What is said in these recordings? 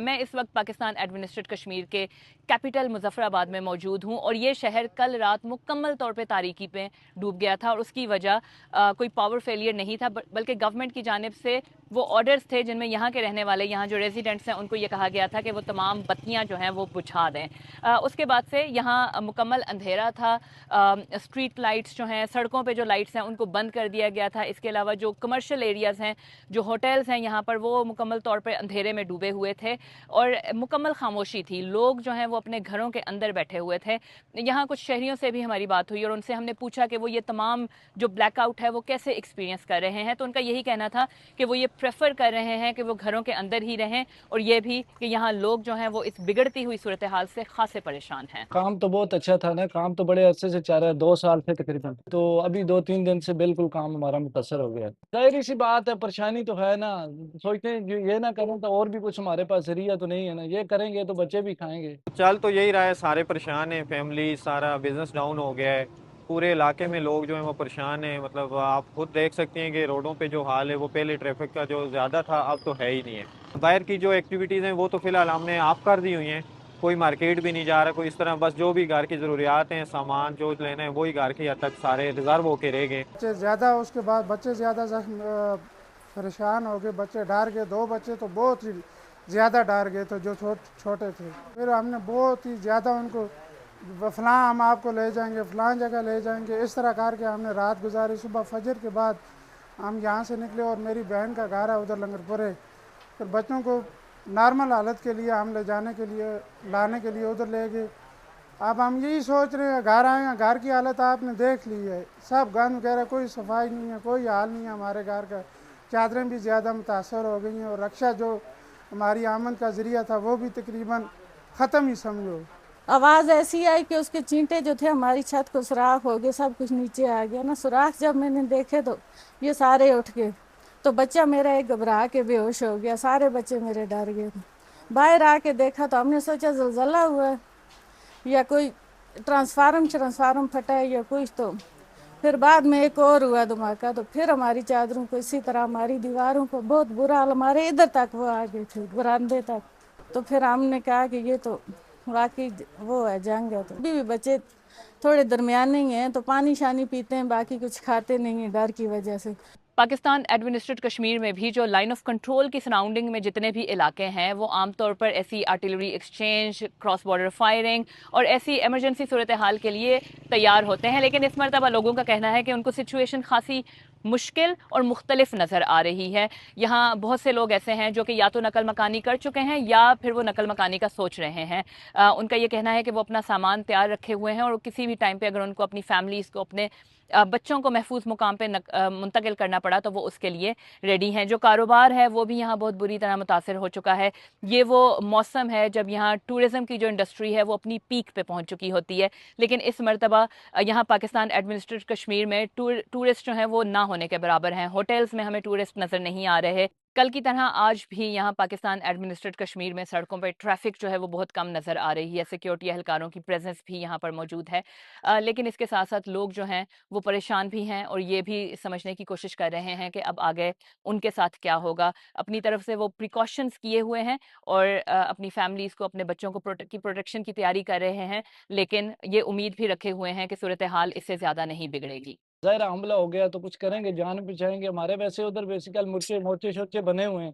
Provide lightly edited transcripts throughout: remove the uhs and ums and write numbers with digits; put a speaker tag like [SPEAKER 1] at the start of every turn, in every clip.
[SPEAKER 1] میں اس وقت پاکستان ایڈمنسٹریٹ کشمیر کے کیپٹل مظفر آباد میں موجود ہوں اور یہ شہر کل رات مکمل طور پہ تاریکی پہ ڈوب گیا تھا اور اس کی وجہ کوئی پاور فیلئر نہیں تھا بلکہ گورنمنٹ کی جانب سے وہ آرڈرز تھے جن میں یہاں کے رہنے والے یہاں جو ریزیڈنٹس ہیں ان کو یہ کہا گیا تھا کہ وہ تمام بتیاں جو ہیں وہ بجھا دیں۔ اس کے بعد سے یہاں مکمل اندھیرا تھا، اسٹریٹ لائٹس جو ہیں، سڑکوں پہ جو لائٹس ہیں ان کو بند کر دیا گیا تھا۔ اس کے علاوہ جو کمرشل ایریاز ہیں، جو ہوٹلز ہیں یہاں پر، وہ مکمل طور پہ اندھیرے میں ڈوبے ہوئے تھے اور مکمل خاموشی تھی۔ لوگ جو ہیں وہ اپنے گھروں کے اندر بیٹھے ہوئے تھے۔ یہاں کچھ شہریوں سے بھی ہماری بات ہوئی اور ان سے ہم نے پوچھا کہ وہ یہ تمام جو بلیک آؤٹ ہے وہ کیسے ایکسپیرینس کر رہے ہیں، تو ان کا یہی کہنا تھا کہ وہ یہ پریفر کر رہے ہیں کہ وہ گھروں کے اندر ہی رہیں، اور یہ بھی کہ یہاں لوگ جو ہیں وہ اس بگڑتی ہوئی صورتحال سے خاصے پریشان ہیں۔
[SPEAKER 2] کام تو بہت اچھا تھا نا، کام تو بڑے عرصے سے چل رہا ہے، 2 سال سے تقریباً، تو ابھی 2-3 دن سے بالکل کام ہمارا متاثر ہو گیا ہے۔ ظاہر سی بات ہے، پریشانی تو ہے نا، سوچتے ہیں یہ نہ کریں تو اور بھی کچھ ہمارے پاس ذریعہ تو نہیں ہے نا، یہ کریں گے تو بچے بھی کھائیں گے۔
[SPEAKER 3] چل تو یہی رہا ہے، سارے پریشان ہیں، فیملی سارا بزنس ڈاؤن ہو گیا ہے، پورے علاقے میں لوگ جو ہیں وہ پریشان ہیں۔ مطلب آپ خود دیکھ سکتے ہیں کہ روڈوں پہ جو حال ہے وہ پہلے ٹریفک کا جو زیادہ تھا اب تو ہے ہی نہیں ہے۔ باہر کی جو ایکٹیویٹیز ہیں وہ تو فی الحال ہم نے آف کر دی ہوئی ہیں، کوئی مارکیٹ بھی نہیں جا رہا، کوئی اس طرح، بس جو بھی گھر کی ضروریات ہیں، سامان جو لینا ہے وہی گھر کی حد تک سارے ریزرو ہو کے رہ گئے۔
[SPEAKER 4] بچے زیادہ، اس کے بعد بچے زیادہ پریشان ہو گئے، بچے ڈر گئے، 2 بچے تو بہت ہی زیادہ ڈر گئے تھے جو چھوٹے تھے۔ پھر ہم نے بہت ہی زیادہ ان کو فلاں ہم آپ کو لے جائیں گے، فلاں جگہ لے جائیں گے، اس طرح کر کے ہم نے رات گزاری۔ صبح فجر کے بعد ہم یہاں سے نکلے اور میری بہن کا گھر ہے ادھر لنگر پورے، پھر بچوں کو نارمل حالت کے لیے ہم لانے کے لیے ادھر لے گئے۔ اب ہم یہی سوچ رہے ہیں، گھر آئے ہیں، گھر کی حالت آپ نے دیکھ لی ہے، سب گند وغیرہ، کوئی صفائی نہیں ہے، کوئی حال نہیں ہے ہمارے گھر کا، چادریں بھی زیادہ متاثر ہو گئی ہیں اور رکشہ جو ہماری آمد کا ذریعہ تھا وہ بھی تقریباً ختم ہی سمجھو۔
[SPEAKER 5] آواز ایسی آئی کہ اس کے چینٹے جو تھے ہماری چھت کو سوراخ ہو گئے، سب کچھ نیچے آ گیا نا۔ سوراخ جب میں نے دیکھے تو یہ سارے اٹھ گئے، تو بچہ میرا ایک گھبرا کے بے ہوش ہو گیا، سارے بچے میرے ڈر گئے۔ باہر آ کے دیکھا تو ہم نے سوچا زلزلہ ہوا ہے یا کوئی ٹرانسفارم پھٹا ہے یا کچھ، تو پھر بعد میں ایک اور ہوا دھماکہ، تو پھر ہماری چادروں کو اسی طرح، ہماری دیواروں کو بہت برا حال، ہمارے ادھر تک وہ آ گئے تھے، برآمدے تک۔ تو پھر ہم نے کہا کہ یہ تو واقعی وہ ہے، جنگ ہے۔ تو ابھی بھی بچے تھوڑے درمیانے ہی ہیں، تو پانی شانی پیتے ہیں، باقی کچھ کھاتے نہیں ہیں ڈر کی وجہ سے۔
[SPEAKER 1] پاکستان ایڈمنسٹریٹ کشمیر میں بھی جو لائن آف کنٹرول کی سراؤنڈنگ میں جتنے بھی علاقے ہیں وہ عام طور پر ایسی artillery exchange, cross border firing اور ایسی ایمرجنسی صورتحال کے لیے تیار ہوتے ہیں، لیکن اس مرتبہ لوگوں کا کہنا ہے کہ ان کو سچویشن خاصی مشکل اور مختلف نظر آ رہی ہے۔ یہاں بہت سے لوگ ایسے ہیں جو کہ یا تو نقل مکانی کر چکے ہیں یا پھر وہ نقل مکانی کا سوچ رہے ہیں۔ ان کا یہ کہنا ہے کہ وہ اپنا سامان تیار رکھے ہوئے ہیں اور کسی بھی ٹائم پہ اگر ان کو اپنی فیملیز کو، اپنے بچوں کو محفوظ مقام پہ منتقل کرنا پڑا تو وہ اس کے لیے ریڈی ہیں۔ جو کاروبار ہے وہ بھی یہاں بہت بری طرح متاثر ہو چکا ہے۔ یہ وہ موسم ہے جب یہاں ٹورزم کی جو انڈسٹری ہے وہ اپنی پیک پہ پہنچ چکی ہوتی ہے، لیکن اس مرتبہ یہاں پاکستان ایڈمنسٹریٹ کشمیر میں ٹورسٹ جو ہیں وہ نہ ہونے کے برابر ہیں۔ ہوٹلز میں ہمیں ٹورسٹ نظر نہیں آ رہے۔ کل کی طرح آج بھی یہاں پاکستان ایڈمنسٹریٹ کشمیر میں سڑکوں پہ ٹریفک جو ہے وہ بہت کم نظر آ رہی ہے، سیکیورٹی اہلکاروں کی پریزنس بھی یہاں پر موجود ہے، لیکن اس کے ساتھ ساتھ لوگ جو ہیں وہ پریشان بھی ہیں اور یہ بھی سمجھنے کی کوشش کر رہے ہیں کہ اب آگے ان کے ساتھ کیا ہوگا۔ اپنی طرف سے وہ پریکاشنز کیے ہوئے ہیں اور اپنی فیملیز کو، اپنے بچوں کو کی پروٹیکشن کی تیاری کر رہے ہیں، لیکن یہ امید بھی رکھے ہوئے ہیں کہ صورتحال اس سے زیادہ نہیں بگڑے گی۔
[SPEAKER 2] ظاہر حملہ ہو گیا تو کچھ کریں گے، جان بچائیں گے۔ ہمارے ویسے ادھر بیسیکل مورچے شورچے بنے ہوئے ہیں،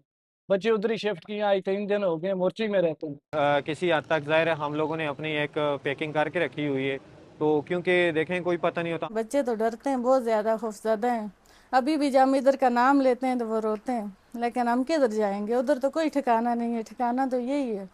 [SPEAKER 2] بچے ادھر ہی شفٹ کیے، آج 3 دن ہو گئے مورچے میں رہتے ہیں۔
[SPEAKER 3] کسی حد تک ظاہر ہے ہم لوگوں نے اپنی ایک پیکنگ کر کے رکھی ہوئی ہے، تو کیونکہ دیکھیں کوئی پتہ نہیں ہوتا۔
[SPEAKER 5] بچے تو ڈرتے ہیں، بہت زیادہ خوفزدہ ہیں۔ ابھی بھی جب ہم ادھر کا نام لیتے ہیں تو وہ روتے ہیں، لیکن ہم کدھر جائیں گے، ادھر تو کوئی ٹھکانہ نہیں ہے، ٹھکانہ تو یہی ہے۔